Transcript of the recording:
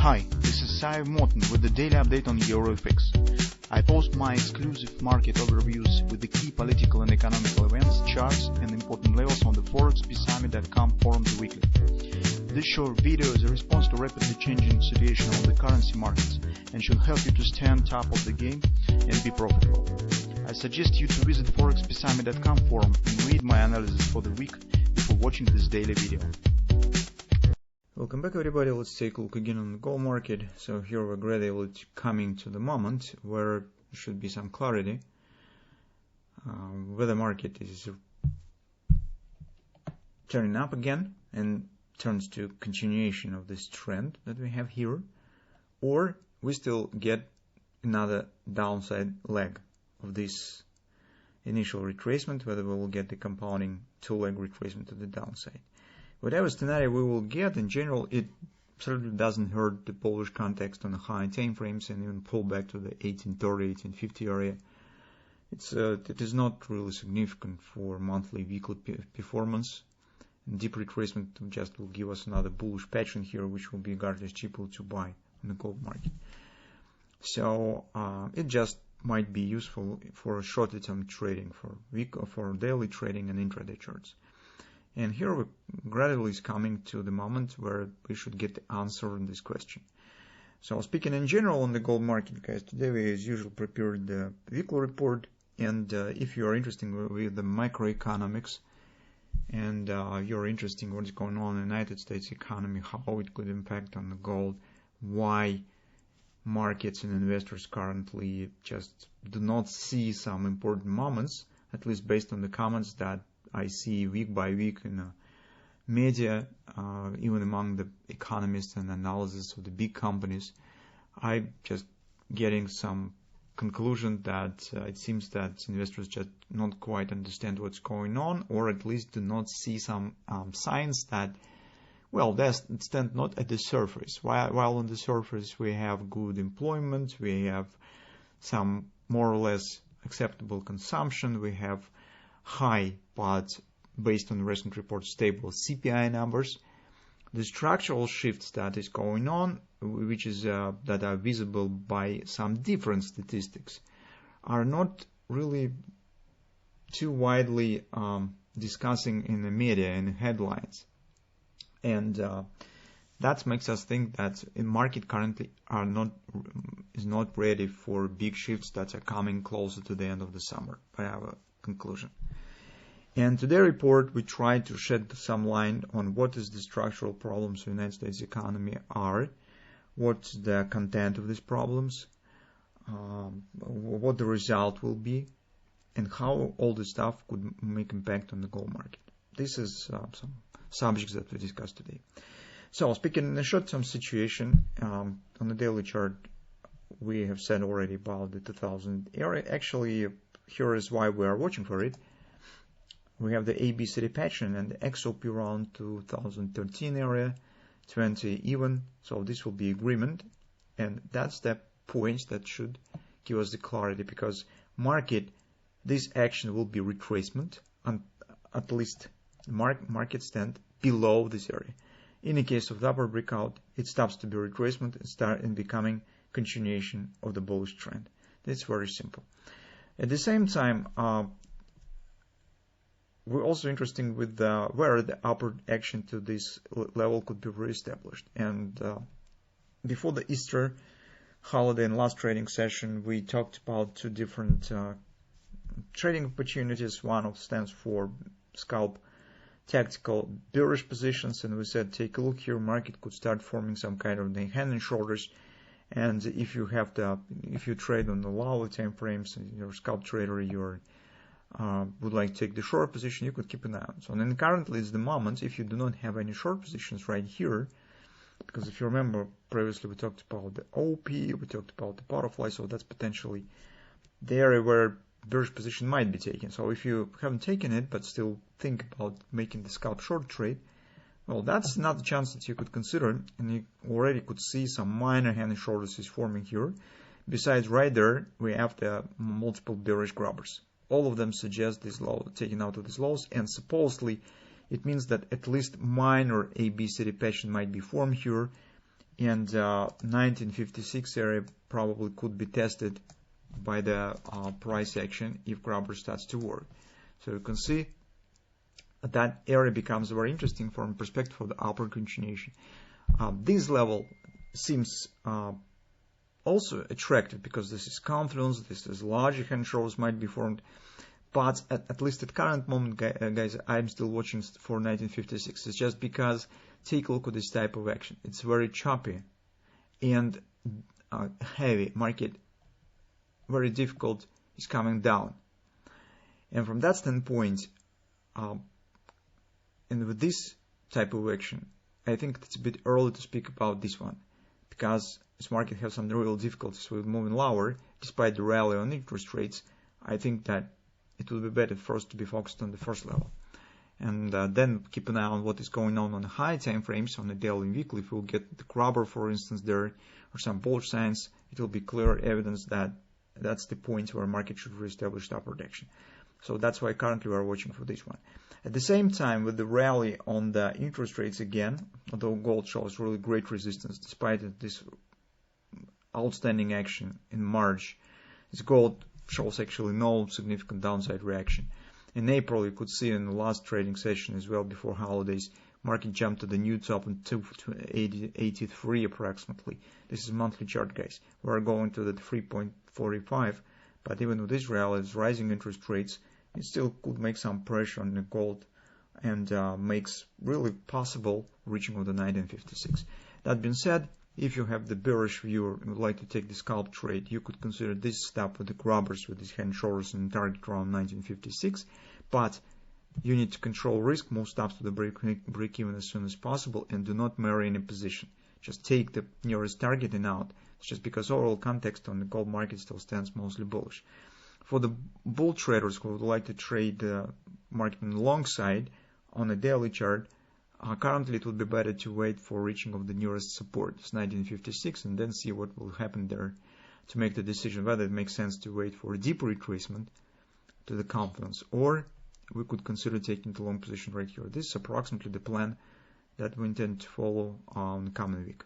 Hi, this is Sive Morten with the daily update on EuroFX. I post my exclusive market overviews with the key political and economical events, charts, and important levels on the ForexPeaceArmy.com forums weekly. This short video is a response to rapidly changing situation on the currency markets and should help you to stay on top of the game and be profitable. I suggest you to visit ForexPeaceArmy.com forum and read my analysis for the week before watching this daily video. Welcome back, everybody. Let's take a look again on the gold market. So here we're gradually coming to the moment where there should be some clarity where the market is turning up again and turns to continuation of this trend that we have here, or we still get another downside leg of this initial retracement, whether we will get the compounding two-leg retracement to the downside. Whatever scenario we will get, in general, it certainly doesn't hurt the bullish context on the high time frames and even pull back to the 1830, 1850 area. It is not really significant for monthly, weekly performance. And deep retracement just will give us another bullish pattern here, which will be regarded cheaper to buy on the gold market. So it just might be useful for shorter term trading, for week or for daily trading and intraday charts. And here we gradually is coming to the moment where we should get the answer in this question. So speaking in general on the gold market, guys, today we as usual prepared the weekly report. And if you are interested with the macroeconomics and you're interested in what's going on in the United States economy, how it could impact on the gold, why markets and investors currently just do not see some important moments, at least based on the comments that I see week by week in the media, even among the economists and analysis of the big companies, I'm just getting some conclusion that it seems that investors just not quite understand what's going on, or at least do not see some signs that, well, they stand not at the surface. While on the surface we have good employment, we have some more or less acceptable consumption, we have high, but based on recent reports, stable CPI numbers. The structural shifts that is going on, which is that are visible by some different statistics, are not really too widely discussing in the media and headlines, and that makes us think that the market currently is not ready for big shifts that are coming closer to the end of the summer, by our conclusion. And today's report, we try to shed some light on what is the structural problems of the United States economy are, what's the content of these problems, what the result will be, and how all this stuff could make impact on the gold market. This is some subjects that we discussed today. So, speaking in the short-term situation, on the daily chart, we have said already about the 2000 area. Actually, here is why we are watching for it. We have the ABCD pattern and the XOP around 2013 area, 20 even. So this will be agreement, and that's the point that should give us the clarity, because market, this action will be retracement, and at least market stand below this area. In the case of the upper breakout, it stops to be retracement and start in becoming continuation of the bullish trend. That's very simple. At the same time, we're also interested with where the upward action to this level could be reestablished. And before the Easter holiday and last trading session, we talked about two different trading opportunities. One stands for scalp tactical bearish positions, and we said take a look here, market could start forming some kind of the hand and shoulders. And if you trade on the lower time frames, you're a scalp trader, you're would like to take the short position, you could keep an eye on. So then currently is the moment, if you do not have any short positions right here, because if you remember previously we talked about the OP, we talked about the butterfly, so that's potentially the area where bearish position might be taken. So if you haven't taken it but still think about making the scalp short trade, well, that's another chance that you could consider, and you already could see some minor hand and shoulders is forming here. Besides, right there we have the multiple bearish grabbers. All of them suggest this low, taking out of these lows, and supposedly it means that at least minor ABCD pattern might be formed here, and 1956 area probably could be tested by the price action if grabber starts to work. So you can see that area becomes very interesting from perspective of the upward continuation. This level seems also attractive because this is confidence, this is larger hand shoulders might be formed, but at least at current moment, guys, I'm still watching for 1956. It's just because take a look at this type of action. It's very choppy and heavy market, very difficult, is coming down. And from that standpoint, and with this type of action, I think it's a bit early to speak about this one, because this market has some real difficulties with moving lower, despite the rally on interest rates. I think that it will be better first to be focused on the first level. And then keep an eye on what is going on the high time frames, on the daily and weekly. If we'll get the grabber, for instance, there, or some bullish signs, it will be clear evidence that that's the point where market should reestablish upward action. So that's why currently we are watching for this one. At the same time, with the rally on the interest rates again, although gold shows really great resistance despite this outstanding action in March, this gold shows actually no significant downside reaction. In April, you could see in the last trading session as well before holidays, market jumped to the new top in 283 approximately. This is monthly chart, guys. We're going to the 3.45, but even with this rally, rising interest rates, it still could make some pressure on the gold and makes really possible reaching of the 1956. That being said, if you have the bearish view and would like to take the scalp trade, you could consider this step with the grabbers with these hand shoulders and target around 1956. But you need to control risk, move stops to the break even as soon as possible, and do not marry any position. Just take the nearest target and out. It's just because overall context on the gold market still stands mostly bullish. For the bull traders who would like to trade the market on the long side on a daily chart, currently it would be better to wait for reaching of the nearest support, it's 1956, and then see what will happen there to make the decision whether it makes sense to wait for a deeper retracement to the confidence, or we could consider taking the long position right here. This is approximately the plan that we intend to follow on the coming week.